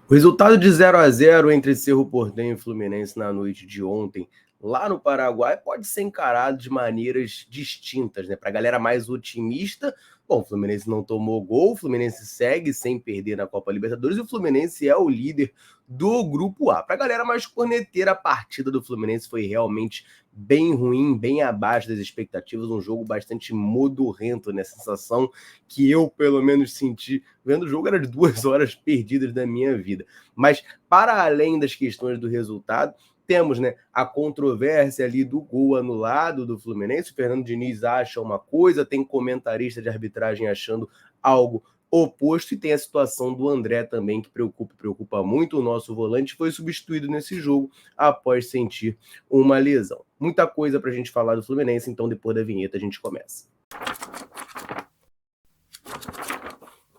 O resultado de 0-0 entre Cerro Porteño e Fluminense na noite de ontem, lá no Paraguai, pode ser encarado de maneiras distintas, né? Para a galera mais otimista, bom, o Fluminense não tomou gol, o Fluminense segue sem perder na Copa Libertadores e o Fluminense é o líder do Grupo A. Para a galera mais corneteira, a partida do Fluminense foi realmente bem ruim, bem abaixo das expectativas, um jogo bastante modorrento, né? Sensação que eu, pelo menos, senti vendo o jogo era de 2 horas perdidas da minha vida. Mas, para além das questões do resultado, temos, né, a controvérsia ali do gol anulado do Fluminense. O Fernando Diniz acha uma coisa, tem comentarista de arbitragem achando algo oposto, e tem a situação do André também, que preocupa muito. O nosso volante foi substituído nesse jogo após sentir uma lesão. Muita coisa para a gente falar do Fluminense, então depois da vinheta a gente começa.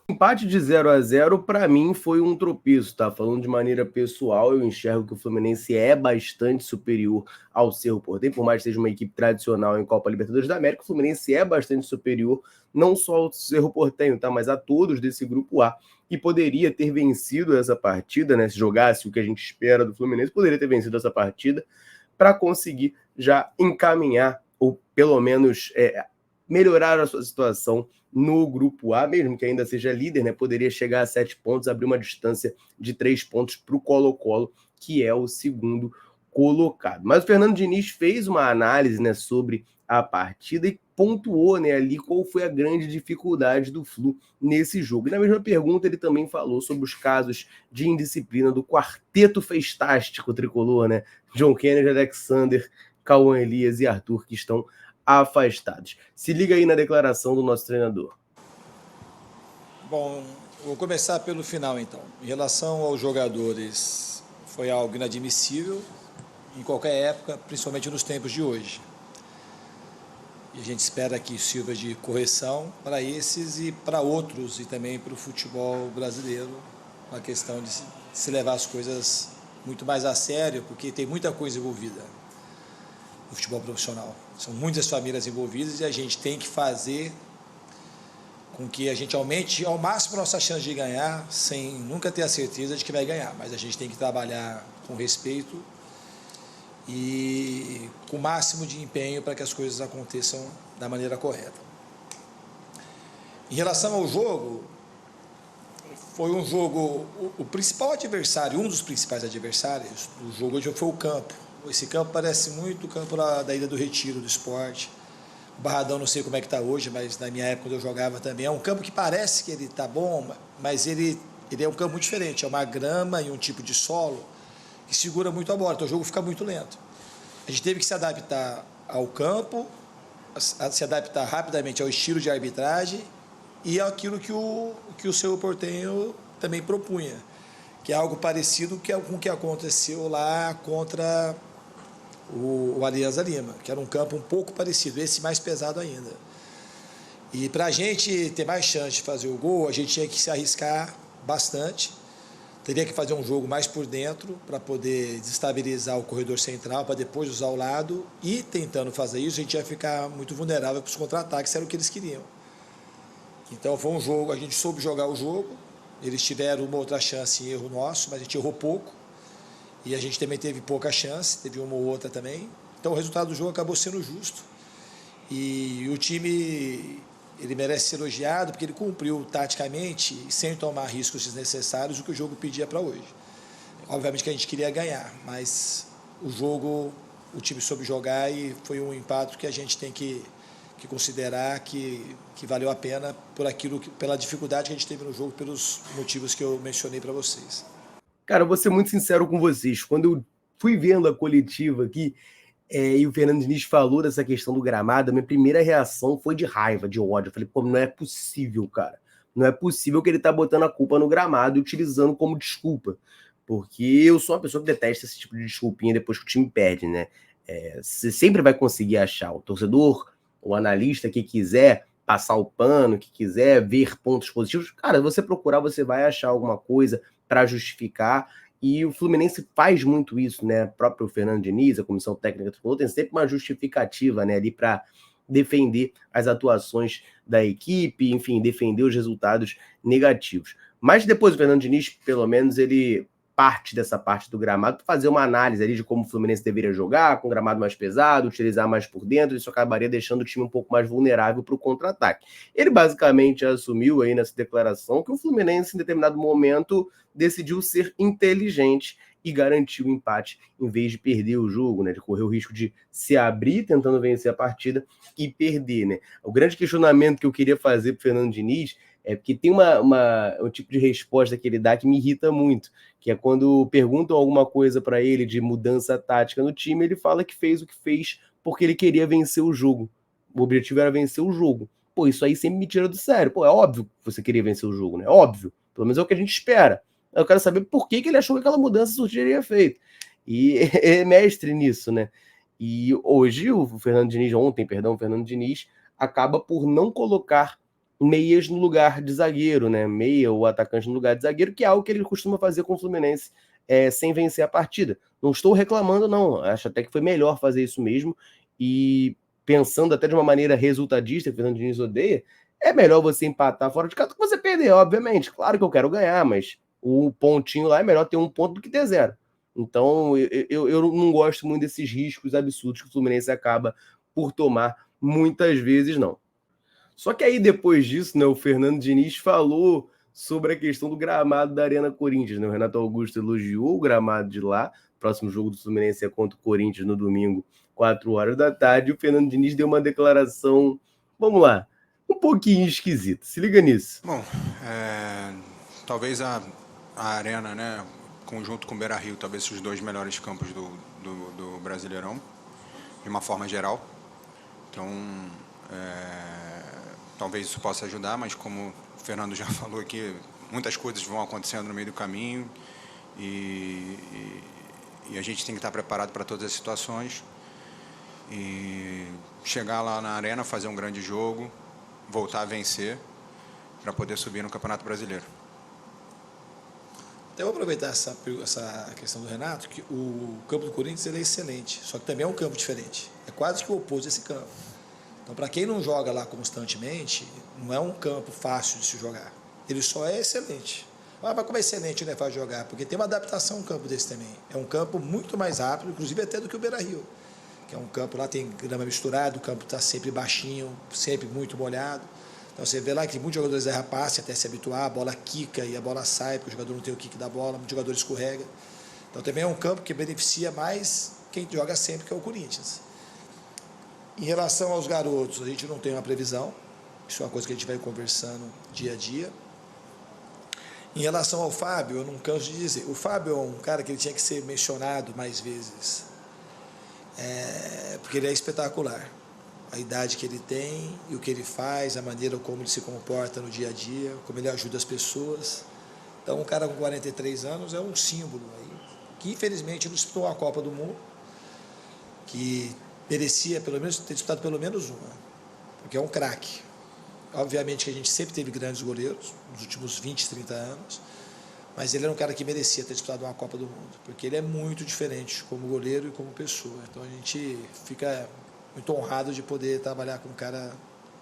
Empate de 0-0 para mim foi um tropeço, tá? Falando de maneira pessoal, eu enxergo que o Fluminense é bastante superior ao Cerro Porteño, por mais que seja uma equipe tradicional em Copa Libertadores da América, o Fluminense é bastante superior não só ao Cerro Porteño, tá? Mas a todos desse grupo A, e poderia ter vencido essa partida, né? Se jogasse o que a gente espera do Fluminense, poderia ter vencido essa partida para conseguir já encaminhar, ou pelo menos melhorar a sua situação no Grupo A, mesmo que ainda seja líder, né? Poderia chegar a 7 pontos, abrir uma distância de 3 pontos para o Colo-Colo, que é o segundo colocado. Mas o Fernando Diniz fez uma análise, né, sobre a partida e pontuou, né, ali qual foi a grande dificuldade do Flu nesse jogo. E na mesma pergunta ele também falou sobre os casos de indisciplina do quarteto festástico tricolor, né? John Kennedy, Alexander, Cauã Elias e Arthur, que estão afastados. Se liga aí na declaração do nosso treinador. Bom, vou começar pelo final então. Em relação aos jogadores, foi algo inadmissível em qualquer época, principalmente nos tempos de hoje. E a gente espera que sirva de correção para esses e para outros, e também para o futebol brasileiro, a questão de se levar as coisas muito mais a sério, porque tem muita coisa envolvida no futebol profissional. São muitas famílias envolvidas e a gente tem que fazer com que a gente aumente ao máximo a nossa chance de ganhar, sem nunca ter a certeza de que vai ganhar. Mas a gente tem que trabalhar com respeito e com o máximo de empenho para que as coisas aconteçam da maneira correta. Em relação ao jogo, foi um jogo... O principal adversário, um dos principais adversários do jogo hoje foi o campo. Esse campo parece muito o campo da Ilha do Retiro, do Sport. O Barradão não sei como é que está hoje, mas na minha época quando eu jogava também. É um campo que parece que ele está bom, mas ele é um campo muito diferente. É uma grama e um tipo de solo que segura muito a bola, então o jogo fica muito lento. A gente teve que se adaptar ao campo, se adaptar rapidamente ao estilo de arbitragem e àquilo que o Cerro Porteño também propunha, que é algo parecido com o que aconteceu lá contra o Alianza Lima, que era um campo um pouco parecido, esse mais pesado ainda. E para a gente ter mais chance de fazer o gol, a gente tinha que se arriscar bastante, teria que fazer um jogo mais por dentro para poder desestabilizar o corredor central, para depois usar o lado, e tentando fazer isso, a gente ia ficar muito vulnerável para os contra-ataques, era o que eles queriam. Então foi um jogo, a gente soube jogar o jogo, eles tiveram uma outra chance em erro nosso, mas a gente errou pouco. E a gente também teve pouca chance, teve uma ou outra também. Então o resultado do jogo acabou sendo justo. E o time, ele merece ser elogiado porque ele cumpriu taticamente, sem tomar riscos desnecessários, o que o jogo pedia para hoje. Obviamente que a gente queria ganhar, mas o jogo, o time soube jogar e foi um empate que a gente tem que considerar que valeu a pena pela dificuldade que a gente teve no jogo, pelos motivos que eu mencionei para vocês. Cara, eu vou ser muito sincero com vocês. Quando eu fui vendo a coletiva aqui e o Fernando Diniz falou dessa questão do gramado, a minha primeira reação foi de raiva, de ódio. Eu falei, pô, não é possível, cara. Não é possível que ele tá botando a culpa no gramado e utilizando como desculpa. Porque eu sou uma pessoa que detesta esse tipo de desculpinha depois que o time perde, né? Você sempre vai conseguir achar o torcedor, o analista que quiser passar o pano, que quiser ver pontos positivos. Cara, você procurar, você vai achar alguma coisa para justificar, e o Fluminense faz muito isso, né? O próprio Fernando Diniz, a comissão técnica do tem sempre uma justificativa, né, ali para defender as atuações da equipe, enfim, defender os resultados negativos. Mas depois o Fernando Diniz, pelo menos, ele parte dessa parte do gramado para fazer uma análise ali de como o Fluminense deveria jogar, com o gramado mais pesado, utilizar mais por dentro, isso acabaria deixando o time um pouco mais vulnerável para o contra-ataque. Ele basicamente assumiu aí nessa declaração que o Fluminense, em determinado momento, decidiu ser inteligente e garantir o empate em vez de perder o jogo, né? De correr o risco de se abrir tentando vencer a partida e perder, né? O grande questionamento que eu queria fazer para o Fernando Diniz é porque tem um tipo de resposta que ele dá que me irrita muito, que é quando perguntam alguma coisa para ele de mudança tática no time, ele fala que fez o que fez porque ele queria vencer o jogo. O objetivo era vencer o jogo. Pô, isso aí sempre me tira do sério. Pô, é óbvio que você queria vencer o jogo, né? Óbvio. Pelo menos é o que a gente espera. Eu quero saber por que ele achou que aquela mudança surtiria efeito. E é mestre nisso, né? E hoje o Fernando Diniz, o Fernando Diniz acaba por não colocar meias no lugar de zagueiro, né? Meia ou atacante no lugar de zagueiro, que é algo que ele costuma fazer com o Fluminense sem vencer a partida. Não estou reclamando, não. Acho até que foi melhor fazer isso mesmo. E pensando até de uma maneira resultadista, que o Fernando Diniz odeia, é melhor você empatar fora de casa do que você perder, obviamente. Claro que eu quero ganhar, mas o pontinho lá é melhor ter um ponto do que ter zero. Então, eu não gosto muito desses riscos absurdos que o Fluminense acaba por tomar muitas vezes, não. Só que aí, depois disso, né, o Fernando Diniz falou sobre a questão do gramado da Arena Corinthians. Né? O Renato Augusto elogiou o gramado de lá. O próximo jogo do Fluminense é contra o Corinthians no domingo, 4 horas da tarde. E o Fernando Diniz deu uma declaração, vamos lá, um pouquinho esquisita. Se liga nisso. Bom, talvez a Arena, né, conjunto com o Beira-Rio, talvez os dois melhores campos do Brasileirão, de uma forma geral. Então, talvez isso possa ajudar, mas como o Fernando já falou aqui, muitas coisas vão acontecendo no meio do caminho e a gente tem que estar preparado para todas as situações e chegar lá na Arena, fazer um grande jogo, voltar a vencer para poder subir no Campeonato Brasileiro. Até vou aproveitar essa questão do Renato, que o campo do Corinthians ele é excelente, só que também é um campo diferente. É quase que o oposto desse campo. Então, para quem não joga lá constantemente, não é um campo fácil de se jogar. Ele só é excelente. Ah, mas como é excelente, não é fácil de jogar? Porque tem uma adaptação a um campo desse também. É um campo muito mais rápido, inclusive até do que o Beira-Rio. Que é um campo, lá tem grama misturada, o campo está sempre baixinho, sempre muito molhado. Então você vê lá que muitos jogadores erram passe até se habituar, a bola quica e a bola sai, porque o jogador não tem o kick da bola, muito jogador escorrega. Então também é um campo que beneficia mais quem joga sempre, que é o Corinthians. Em relação aos garotos, a gente não tem uma previsão, isso é uma coisa que a gente vai conversando dia a dia. Em relação ao Fábio, eu não canso de dizer, o Fábio é um cara que ele tinha que ser mencionado mais vezes, porque ele é espetacular. A idade que ele tem e o que ele faz, a maneira como ele se comporta no dia a dia, como ele ajuda as pessoas. Então, um cara com 43 anos é um símbolo aí, que infelizmente não disputou a Copa do Mundo, que merecia pelo menos ter disputado pelo menos uma, porque é um craque. Obviamente que a gente sempre teve grandes goleiros, nos últimos 20, 30 anos, mas ele era um cara que merecia ter disputado uma Copa do Mundo, porque ele é muito diferente como goleiro e como pessoa. Então a gente fica muito honrado de poder trabalhar com um cara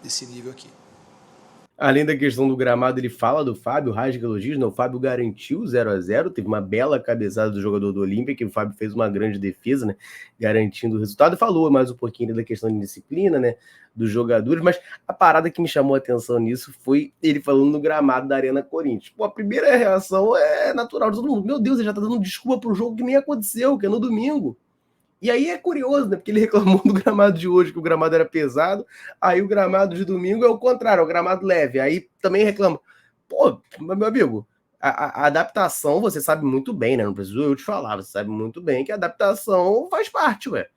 desse nível aqui. Além da questão do gramado, ele fala do Fábio, rasga elogios, né? O Fábio garantiu 0-0, teve uma bela cabeçada do jogador do Olímpia, que o Fábio fez uma grande defesa, né? Garantindo o resultado, e falou mais um pouquinho da questão de disciplina, né? Dos jogadores, mas a parada que me chamou a atenção nisso foi ele falando do gramado da Arena Corinthians. Pô, a primeira reação é natural de todo mundo. Meu Deus, ele já tá dando desculpa pro jogo que nem aconteceu, que é no domingo. E aí é curioso, né? Porque ele reclamou do gramado de hoje, que o gramado era pesado, aí o gramado de domingo é o contrário, é o gramado leve. Aí também reclama. Pô, meu amigo, a adaptação você sabe muito bem, né? Não preciso eu te falar, você sabe muito bem que a adaptação faz parte, ué.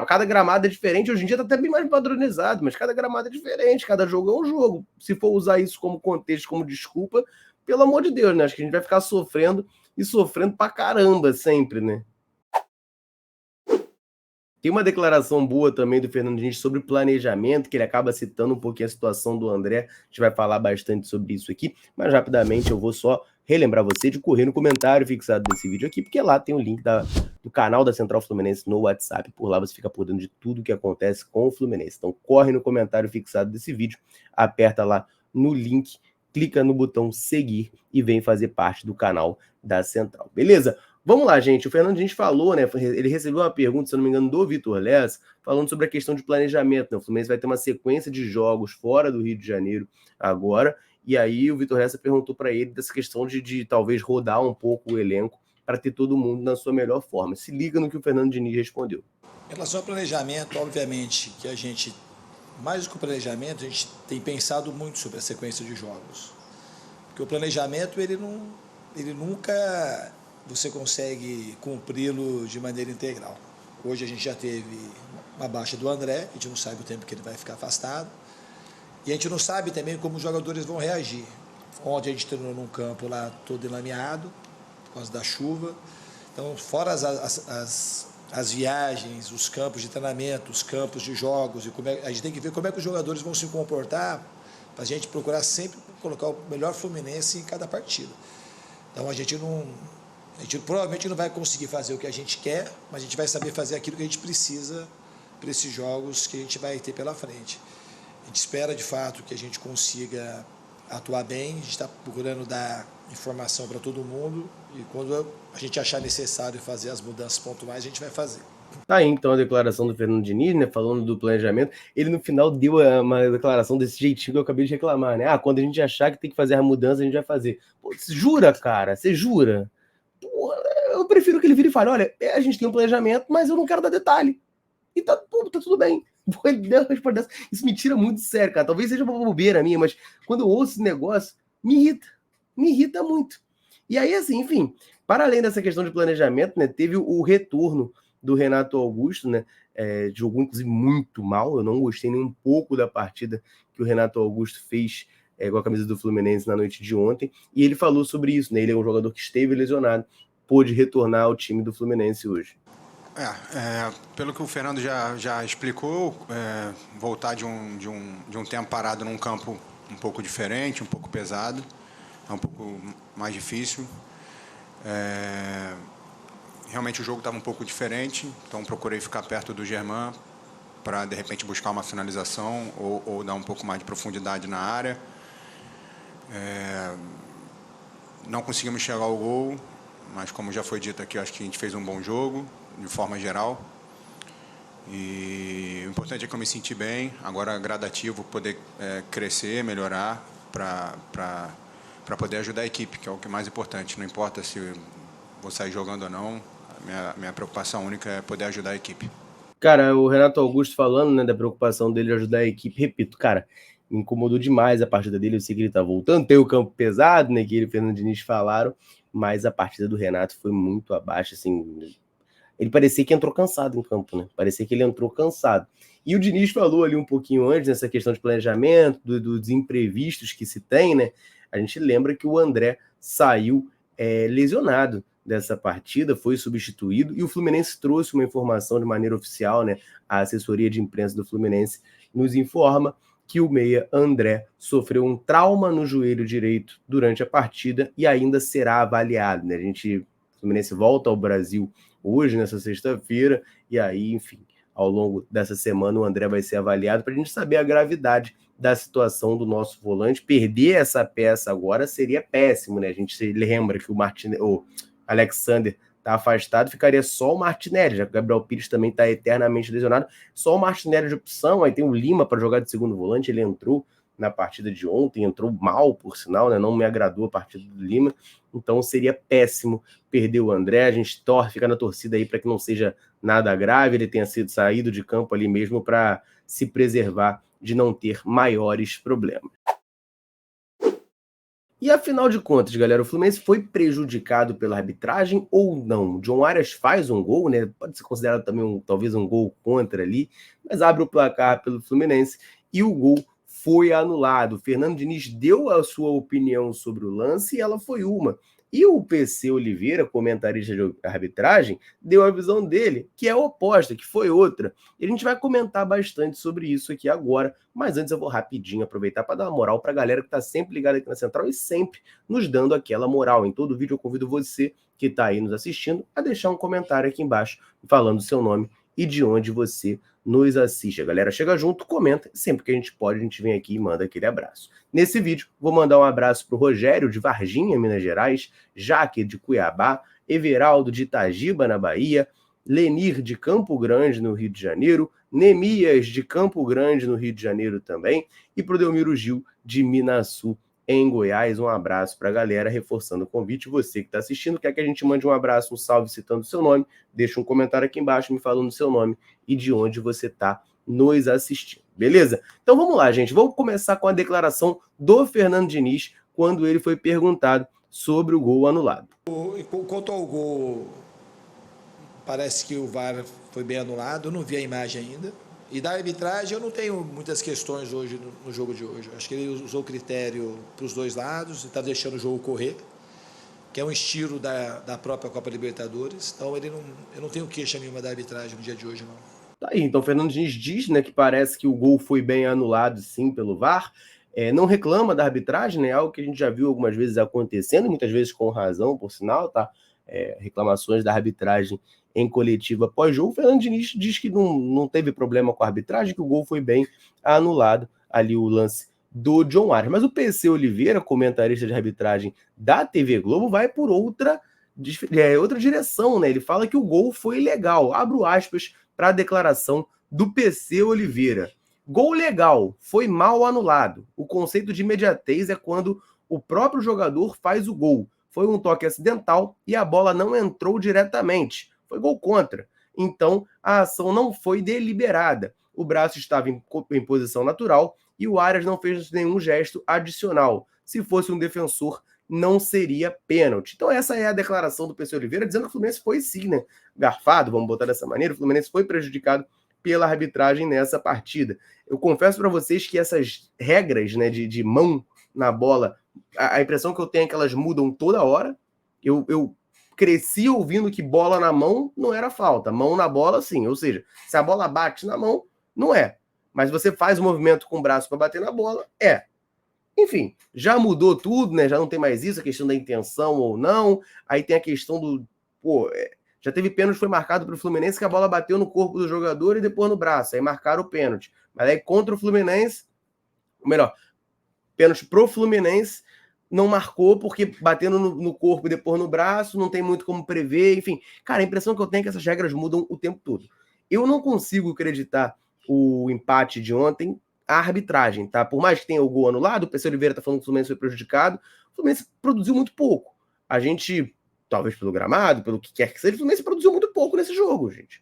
Cada gramado é diferente, hoje em dia tá até bem mais padronizado, mas cada gramado é diferente, cada jogo é um jogo. Se for usar isso como contexto, como desculpa, pelo amor de Deus, né? Acho que a gente vai ficar sofrendo e sofrendo pra caramba sempre, né? Tem uma declaração boa também do Fernando Diniz sobre planejamento, que ele acaba citando um pouquinho a situação do André. A gente vai falar bastante sobre isso aqui, mas rapidamente eu vou só relembrar você de correr no comentário fixado desse vídeo aqui, porque lá tem o link do canal da Central Fluminense no WhatsApp. Por lá você fica por dentro de tudo que acontece com o Fluminense. Então corre no comentário fixado desse vídeo, aperta lá no link, clica no botão seguir e vem fazer parte do canal da Central, beleza? Vamos lá, gente. O Fernando Diniz falou, né? Ele recebeu uma pergunta, se eu não me engano, do Vitor Lessa, falando sobre a questão de planejamento, né? O Fluminense vai ter uma sequência de jogos fora do Rio de Janeiro agora, e aí o Vitor Lessa perguntou para ele dessa questão de talvez rodar um pouco o elenco para ter todo mundo na sua melhor forma. Se liga no que o Fernando Diniz respondeu. Em relação ao planejamento, obviamente que a gente, mais do que o planejamento, a gente tem pensado muito sobre a sequência de jogos. Porque o planejamento, ele nunca você consegue cumpri-lo de maneira integral. Hoje a gente já teve uma baixa do André, a gente não sabe o tempo que ele vai ficar afastado, e a gente não sabe também como os jogadores vão reagir. Ontem a gente treinou num campo lá todo enlameado, por causa da chuva. Então, fora as viagens, os campos de treinamento, os campos de jogos, e a gente tem que ver como é que os jogadores vão se comportar para a gente procurar sempre colocar o melhor Fluminense em cada partida. Então, a gente provavelmente não vai conseguir fazer o que a gente quer, mas a gente vai saber fazer aquilo que a gente precisa para esses jogos que a gente vai ter pela frente. A gente espera, de fato, que a gente consiga atuar bem, a gente está procurando dar informação para todo mundo, e quando a gente achar necessário fazer as mudanças pontuais, a gente vai fazer. Tá aí, então, a declaração do Fernando Diniz, né, falando do planejamento. Ele, no final, deu uma declaração desse jeitinho que eu acabei de reclamar, né? Quando a gente achar que tem que fazer a mudança, a gente vai fazer. Pô, você jura, cara? Você jura? Pô, eu prefiro que ele vire e fale, olha, a gente tem um planejamento, mas eu não quero dar detalhe. E tá tudo bem. Pô, ele deu uma resposta dessa. Isso me tira muito de sério, cara. Talvez seja uma bobeira minha, mas quando eu ouço esse negócio, me irrita muito. E aí, assim, enfim, para além dessa questão de planejamento, né, teve o retorno do Renato Augusto, né, jogou inclusive muito mal, eu não gostei nem um pouco da partida que o Renato Augusto fez com a camisa do Fluminense na noite de ontem, e ele falou sobre isso, né, ele é um jogador que esteve lesionado, pôde retornar ao time do Fluminense hoje. Pelo que o Fernando já explicou, voltar de um tempo parado num campo um pouco diferente, um pouco pesado, é um pouco mais difícil. Realmente o jogo estava um pouco diferente, então procurei ficar perto do Germán para, de repente, buscar uma finalização ou dar um pouco mais de profundidade na área. Não conseguimos chegar ao gol, mas, como já foi dito aqui, acho que a gente fez um bom jogo, de forma geral. E o importante é que eu me senti bem, agora gradativo poder crescer, melhorar, para poder ajudar a equipe, que é o que é mais importante. Não importa se vou sair jogando ou não, minha preocupação única é poder ajudar a equipe. Cara, o Renato Augusto falando, né, da preocupação dele de ajudar a equipe, repito, cara, me incomodou demais a partida dele, eu sei que ele tá voltando, tem o campo pesado, né, que ele e o Fernando Diniz falaram, mas a partida do Renato foi muito abaixo, assim, ele parecia que entrou cansado em campo, né, parecia que ele entrou cansado. E o Diniz falou ali um pouquinho antes, nessa questão de planejamento, dos imprevistos que se tem, né, a gente lembra que o André saiu lesionado dessa partida, foi substituído, e o Fluminense trouxe uma informação de maneira oficial, né? A assessoria de imprensa do Fluminense nos informa que o meia André sofreu um trauma no joelho direito durante a partida e ainda será avaliado, né? O Fluminense volta ao Brasil hoje, nessa sexta-feira, e aí, enfim, ao longo dessa semana o André vai ser avaliado para a gente saber a gravidade da situação do nosso volante. Perder essa peça agora seria péssimo, né? A gente se lembra que o Alexander está afastado, ficaria só o Martinelli, já que o Gabriel Pires também está eternamente lesionado, só o Martinelli de opção, aí tem o Lima para jogar de segundo volante, ele entrou na partida de ontem, entrou mal, por sinal, né? Não me agradou a partida do Lima, então seria péssimo perder o André, a gente fica na torcida aí para que não seja nada grave, ele tenha sido saído de campo ali mesmo para se preservar de não ter maiores problemas. E afinal de contas, galera, o Fluminense foi prejudicado pela arbitragem ou não? O John Arias faz um gol, né? Pode ser considerado também talvez um gol contra ali, mas abre o placar pelo Fluminense e o gol foi anulado. O Fernando Diniz deu a sua opinião sobre o lance e ela foi uma. E o PC Oliveira, comentarista de arbitragem, deu a visão dele, que é oposta, que foi outra. E a gente vai comentar bastante sobre isso aqui agora, mas antes eu vou rapidinho aproveitar para dar uma moral para a galera que está sempre ligada aqui na Central e sempre nos dando aquela moral. Em todo vídeo eu convido você que está aí nos assistindo a deixar um comentário aqui embaixo falando o seu nome e de onde você nos assiste. A galera chega junto, comenta, sempre que a gente pode, a gente vem aqui e manda aquele abraço. Nesse vídeo, vou mandar um abraço para o Rogério, de Varginha, Minas Gerais, Jaque, de Cuiabá, Everaldo, de Itagiba, na Bahia, Lenir, de Campo Grande, no Rio de Janeiro, Nemias, de Campo Grande, no Rio de Janeiro também, e para o Delmiro Gil, de Minaçu, em Goiás. Um abraço para a galera, reforçando o convite. Você que está assistindo, quer que a gente mande um abraço, um salve citando o seu nome, deixa um comentário aqui embaixo me falando o seu nome e de onde você está nos assistindo, beleza? Então vamos lá, gente, vamos começar com a declaração do Fernando Diniz, quando ele foi perguntado sobre o gol anulado. Quanto ao gol, parece que o VAR foi bem anulado, eu não vi a imagem ainda. E da arbitragem eu não tenho muitas questões hoje no jogo de hoje. Acho que ele usou critério para os dois lados e está deixando o jogo correr, que é um estilo da própria Copa Libertadores. Então eu não tenho queixa nenhuma da arbitragem no dia de hoje, não. Tá aí, então o Fernando Diniz diz, né, que parece que o gol foi bem anulado sim pelo VAR. Não reclama da arbitragem, né, algo que a gente já viu algumas vezes acontecendo, muitas vezes com razão, por sinal, tá? Reclamações da arbitragem em coletiva pós-jogo. O Fernando Diniz diz que não teve problema com a arbitragem, que o gol foi bem anulado, ali o lance do John Arias. Mas o PC Oliveira, comentarista de arbitragem da TV Globo, vai por outra direção, né? Ele fala que o gol foi legal. Abro aspas para a declaração do PC Oliveira. Gol legal, foi mal anulado. O conceito de imediatez é quando o próprio jogador faz o gol. Foi um toque acidental e a bola não entrou diretamente. Foi gol contra. Então, a ação não foi deliberada. O braço estava em posição natural e o Arias não fez nenhum gesto adicional. Se fosse um defensor, não seria pênalti. Então, essa é a declaração do PC Oliveira, dizendo que o Fluminense foi sim, né? Garfado, vamos botar dessa maneira. O Fluminense foi prejudicado pela arbitragem nessa partida. Eu confesso para vocês que essas regras, né, de mão na bola, a impressão que eu tenho é que elas mudam toda hora. Eu cresci ouvindo que bola na mão não era falta, mão na bola sim, ou seja, se a bola bate na mão, não é, mas você faz o movimento com o braço para bater na bola, é. Enfim, já mudou tudo, né? Já não tem mais isso, a questão da intenção ou não, aí tem a questão do, já teve pênalti que foi marcado para o Fluminense que a bola bateu no corpo do jogador e depois no braço, aí marcaram o pênalti, mas aí contra o Fluminense, ou melhor, pênalti pro Fluminense, não marcou porque batendo no corpo e depois no braço, não tem muito como prever, enfim. Cara, a impressão que eu tenho é que essas regras mudam o tempo todo. Eu não consigo acreditar o empate de ontem à arbitragem, tá? Por mais que tenha o gol anulado, o PC Oliveira tá falando que o Fluminense foi prejudicado, o Fluminense produziu muito pouco. A gente, talvez pelo gramado, pelo que quer que seja, o Fluminense produziu muito pouco nesse jogo, gente.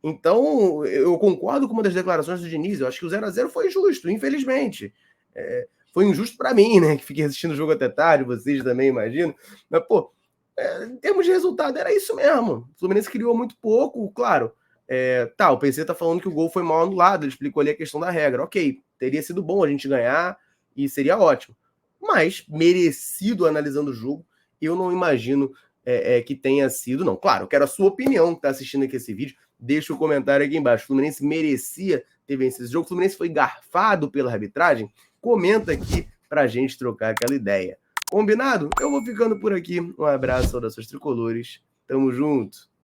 Então, eu concordo com uma das declarações do Diniz, eu acho que o 0-0 foi justo, infelizmente. Foi injusto para mim, né, que fiquei assistindo o jogo até tarde, vocês também, imagino. Mas, em termos de resultado, era isso mesmo. O Fluminense criou muito pouco, claro. O PC tá falando que o gol foi mal anulado, ele explicou ali a questão da regra. Ok, teria sido bom a gente ganhar e seria ótimo. Mas, merecido analisando o jogo, eu não imagino que tenha sido, não. Claro, eu quero a sua opinião, que tá assistindo aqui esse vídeo. Deixa o comentário aqui embaixo. O Fluminense merecia ter vencido esse jogo. O Fluminense foi garfado pela arbitragem. Comenta aqui pra gente trocar aquela ideia. Combinado? Eu vou ficando por aqui. Um abraço, saudações tricolores. Tamo junto.